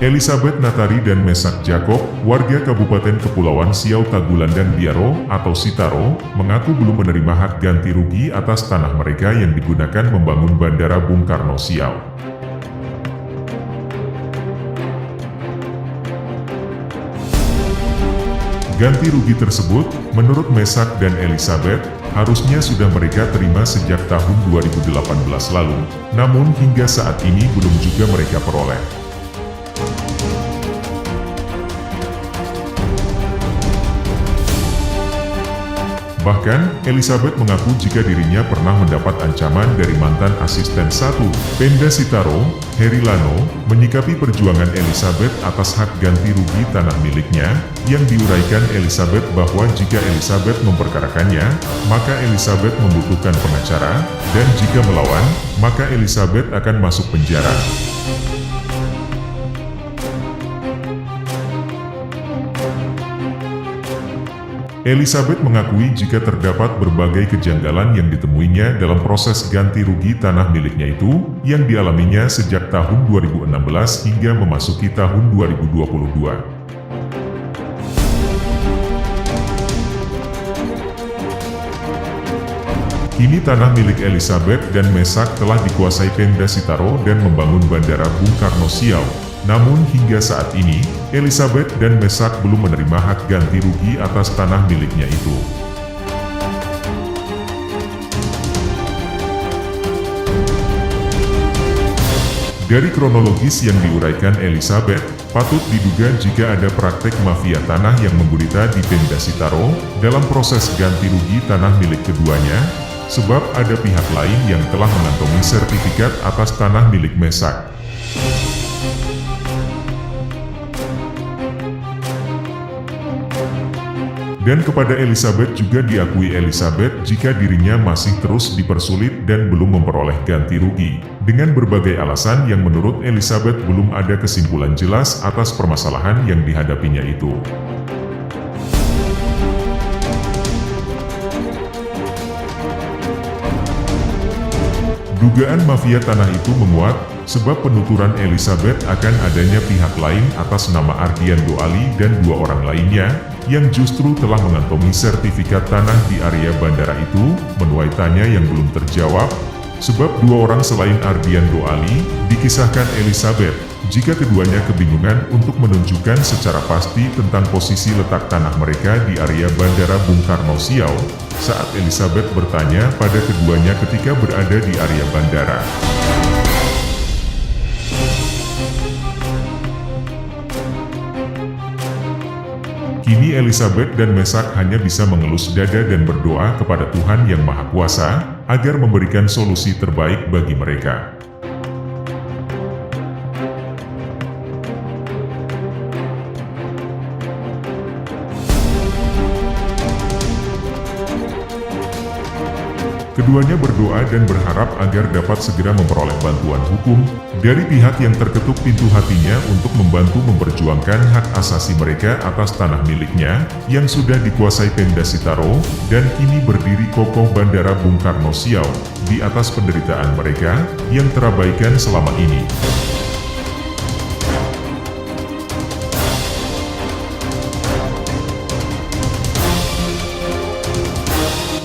Elizabeth Natari dan Mesak Jacob, warga Kabupaten Kepulauan Siau Tagulandang Biaro atau Sitaro, mengaku belum menerima hak ganti rugi atas tanah mereka yang digunakan membangun Bandara Bung Karno Siau. Ganti rugi tersebut, menurut Mesak dan Elizabeth, harusnya sudah mereka terima sejak tahun 2018 lalu, namun hingga saat ini belum juga mereka peroleh. Bahkan, Elizabeth mengaku jika dirinya pernah mendapat ancaman dari mantan asisten 1 Pemda Sitaro, Heri Lano, menyikapi perjuangan Elizabeth atas hak ganti rugi tanah miliknya, yang diuraikan Elizabeth bahwa jika Elizabeth memperkarakannya, maka Elizabeth membutuhkan pengacara, dan jika melawan, maka Elizabeth akan masuk penjara. Elizabeth mengakui jika terdapat berbagai kejanggalan yang ditemuinya dalam proses ganti rugi tanah miliknya itu, yang dialaminya sejak tahun 2016 hingga memasuki tahun 2022. Kini tanah milik Elizabeth dan Mesak telah dikuasai Pemda Sitaro dan membangun Bandara Bung Karno Siau. Namun hingga saat ini, Elizabeth dan Mesak belum menerima hak ganti rugi atas tanah miliknya itu. Dari kronologis yang diuraikan Elizabeth, patut diduga jika ada praktek mafia tanah yang menggurita di Pemda Sitaro dalam proses ganti rugi tanah milik keduanya, sebab ada pihak lain yang telah mengantongi sertifikat atas tanah milik Mesak. Dan kepada Elizabeth juga diakui Elizabeth jika dirinya masih terus dipersulit dan belum memperoleh ganti rugi, dengan berbagai alasan yang menurut Elizabeth belum ada kesimpulan jelas atas permasalahan yang dihadapinya itu. Dugaan mafia tanah itu menguat, sebab penuturan Elizabeth akan adanya pihak lain atas nama Ardian Doali dan 2 orang lainnya, yang justru telah mengantongi sertifikat tanah di area bandara itu, menuai tanya yang belum terjawab, sebab 2 orang selain Ardian Doali, dikisahkan Elizabeth, jika keduanya kebingungan untuk menunjukkan secara pasti tentang posisi letak tanah mereka di area Bandara Bung Karno Siau, saat Elizabeth bertanya pada keduanya ketika berada di area bandara. Kini Elizabeth dan Mesak hanya bisa mengelus dada dan berdoa kepada Tuhan Yang Maha Kuasa, agar memberikan solusi terbaik bagi mereka. Keduanya berdoa dan berharap agar dapat segera memperoleh bantuan hukum dari pihak yang terketuk pintu hatinya untuk membantu memperjuangkan hak asasi mereka atas tanah miliknya yang sudah dikuasai Pemda Sitaro dan kini berdiri kokoh Bandara Bung Karno Siau di atas penderitaan mereka yang terabaikan selama ini.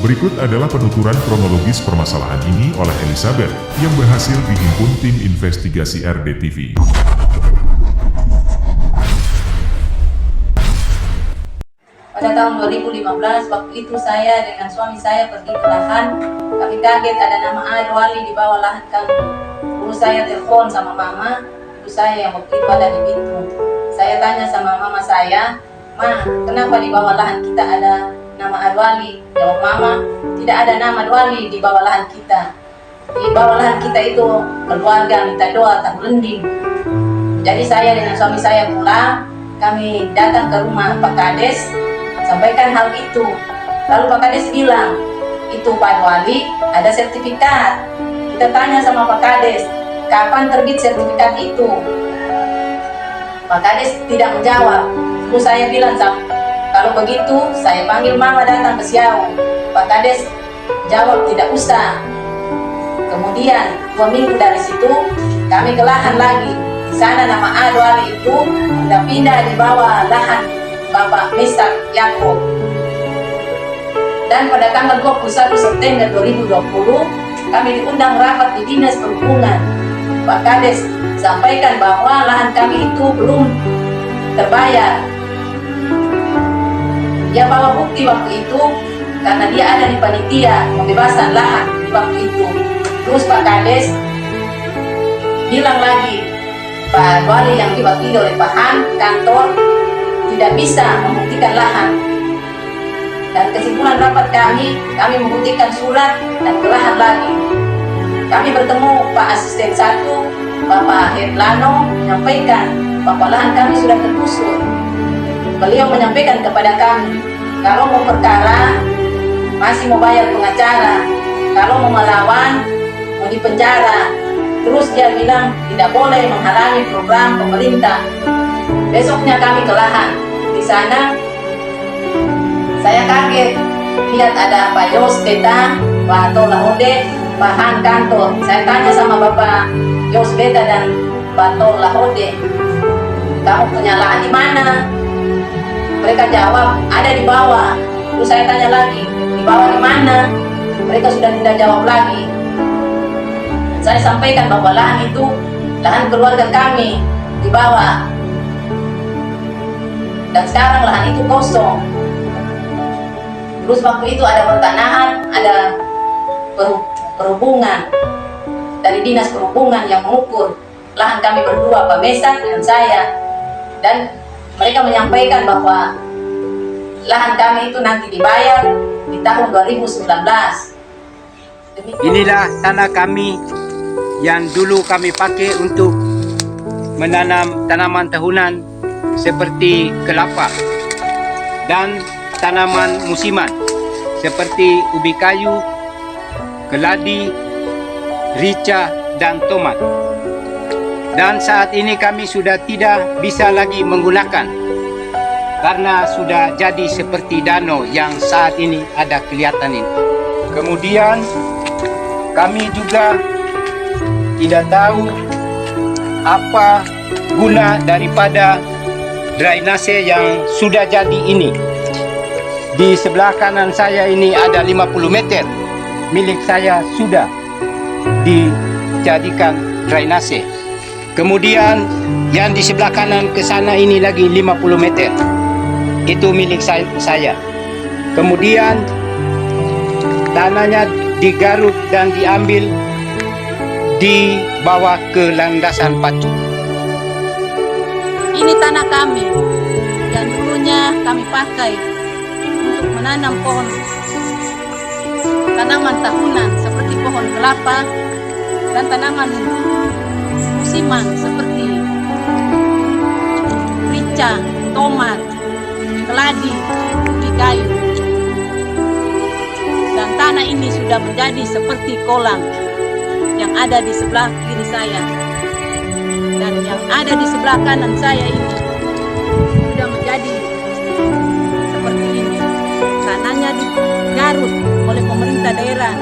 Berikut adalah penuturan kronologis permasalahan ini oleh Elizabeth, yang berhasil dihimpun tim investigasi RDTV. Pada tahun 2015, waktu itu saya dengan suami saya pergi ke lahan. Kami kaget ada nama Adwali di bawah lahan kami. Lalu saya telepon sama mama, ibu saya yang waktu itu ada di Bitung. Saya tanya sama mama saya, "Ma, kenapa di bawah lahan kita ada nama Adwali?" Jawab mama, "Tidak ada nama Adwali di bawah lahan kita. Di bawah lahan kita itu keluarga minta doa tak lending." Jadi saya dengan suami saya pulang, kami datang ke rumah Pak Kades, sampaikan hal itu. Lalu Pak Kades bilang, "Itu Pak Adwali ada sertifikat." Kita tanya sama Pak Kades, "Kapan terbit sertifikat itu?" Pak Kades tidak menjawab. Terus saya bilang, "Kalau begitu, saya panggil mama datang ke Siau." Pak Kades jawab, "Tidak usah." Kemudian 2 minggu dari situ, kami ke lahan lagi. Di di sana nama A Wali itu sudah pindah di bawah lahan Bapak Mr. Yakob. Dan pada tanggal 21 September 2020 kami diundang rapat di Dinas Perhubungan. Pak Kades sampaikan bahwa lahan kami itu belum terbayar. Dia bawa bukti waktu itu karena dia ada di panitia pembebasan lahan di waktu itu. Terus Pak Kades bilang lagi, Pak Wali yang diwakili oleh Pak Han kantor tidak bisa membuktikan lahan. Dan kesimpulan rapat kami membuktikan surat dan lahan lagi. Kami bertemu Pak Asisten 1, Bapak Herlano, menyampaikan bahwa lahan kami sudah tergusur. Beliau menyampaikan kepada kami, kalau mau perkara masih mau bayar pengacara, kalau mau melawan mau dipenjara. Terus dia bilang tidak boleh menghalangi program pemerintah. Besoknya kami ke lahan. Di sana saya kaget lihat ada Pak Yos Beta, Pak Tola Hode, Pak Han kantor. Saya tanya sama Bapak Yos Beta dan Pak Tola Hode, kamu punya lahan di mana? Mereka jawab ada di bawah. Terus saya tanya lagi, di bawah di mana? Mereka sudah tidak jawab lagi. Saya sampaikan bahwa lahan itu lahan keluarga kami di bawah. Dan sekarang lahan itu kosong. Terus waktu itu ada pertanahan, ada perhubungan dari Dinas Perhubungan yang mengukur lahan kami berdua, Pak Mesan dan saya. Dan mereka menyampaikan bahwa lahan kami itu nanti dibayar di tahun 2019. Inilah tanah kami yang dulu kami pakai untuk menanam tanaman tahunan seperti kelapa dan tanaman musiman seperti ubi kayu, keladi, rica, dan tomat. Dan saat ini kami sudah tidak bisa lagi menggunakan karena sudah jadi seperti danau yang saat ini ada kelihatan ini. Kemudian kami juga tidak tahu apa guna daripada drainase yang sudah jadi ini. Di sebelah kanan saya ini ada 50 meter milik saya sudah dijadikan drainase. Kemudian yang di sebelah kanan ke sana ini lagi 50 meter. Itu milik saya. Kemudian tanahnya digaruk dan diambil dibawa ke landasan pacu. Ini tanah kami yang dulunya kami pakai untuk menanam pohon tanaman tahunan seperti pohon kelapa dan tanaman musiman seperti rica, tomat, keladi, ubi kayu. Dan tanah ini sudah menjadi seperti kolam yang ada di sebelah kiri saya dan yang ada di sebelah kanan saya ini sudah menjadi seperti ini. Tanahnya digarut oleh pemerintah daerah,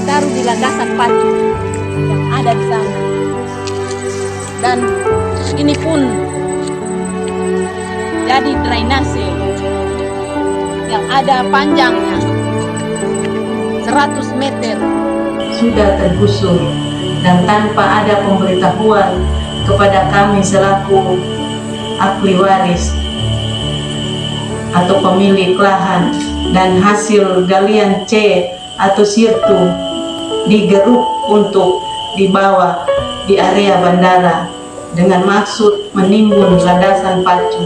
taruh di landasan pacu yang ada di sana. Dan ini pun jadi drainase yang ada panjangnya 100 meter. Sudah tergusur dan tanpa ada pemberitahuan kepada kami selaku ahli waris atau pemilik lahan, dan hasil galian C atau sirtu digeruk untuk dibawa di area bandara dengan maksud menimbun landasan pacu,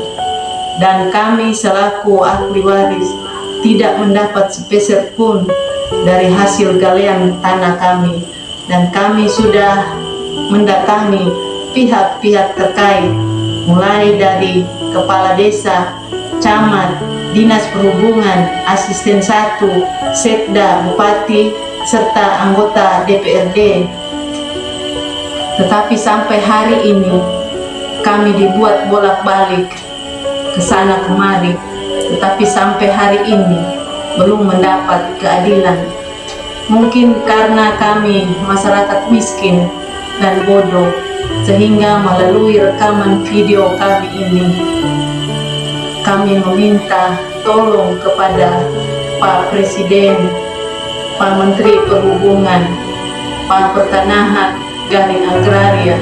dan kami selaku ahli waris tidak mendapat sepeser pun dari hasil galian tanah kami. Dan kami sudah mendatangi pihak-pihak terkait, mulai dari kepala desa, camat, dinas perhubungan, asisten 1, sekda, bupati, serta anggota DPRD. Tetapi sampai hari ini kami dibuat bolak-balik ke sana kemari, tetapi sampai hari ini belum mendapat keadilan. Mungkin karena kami masyarakat miskin dan bodoh, Sehingga melalui rekaman video kami ini, kami meminta tolong kepada Pak Presiden, Pak Menteri Perhubungan, Pak Pertanahan, Garing Agraria,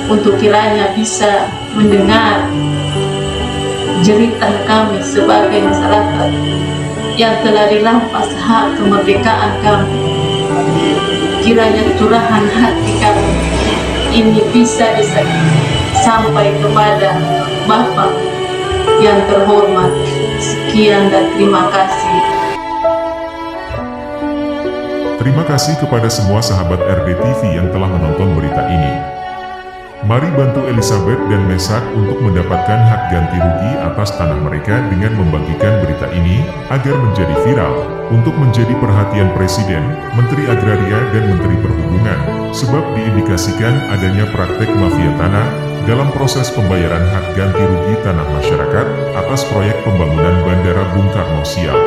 untuk kiranya bisa mendengar jeritan kami sebagai masyarakat yang telah dirampas hak kemerdekaan kami. Kiranya curahan hati kami ini bisa sampai kepada Bapak yang terhormat. Sekian dan terima kasih. Terima kasih kepada semua sahabat RDTV yang telah menonton berita ini. Mari bantu Elizabeth dan Mesak untuk mendapatkan hak ganti rugi atas tanah mereka dengan membagikan berita ini agar menjadi viral, untuk menjadi perhatian Presiden, Menteri Agraria dan Menteri Perhubungan, sebab diindikasikan adanya praktek mafia tanah dalam proses pembayaran hak ganti rugi tanah masyarakat atas proyek pembangunan Bandara Bung Karno Siau.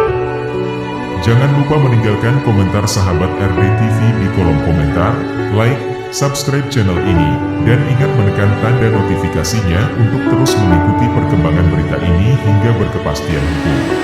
Jangan lupa meninggalkan komentar sahabat RDTV di kolom komentar, like, subscribe channel ini, dan ingat menekan tanda notifikasinya untuk terus mengikuti perkembangan berita ini hingga berkepastian hukum.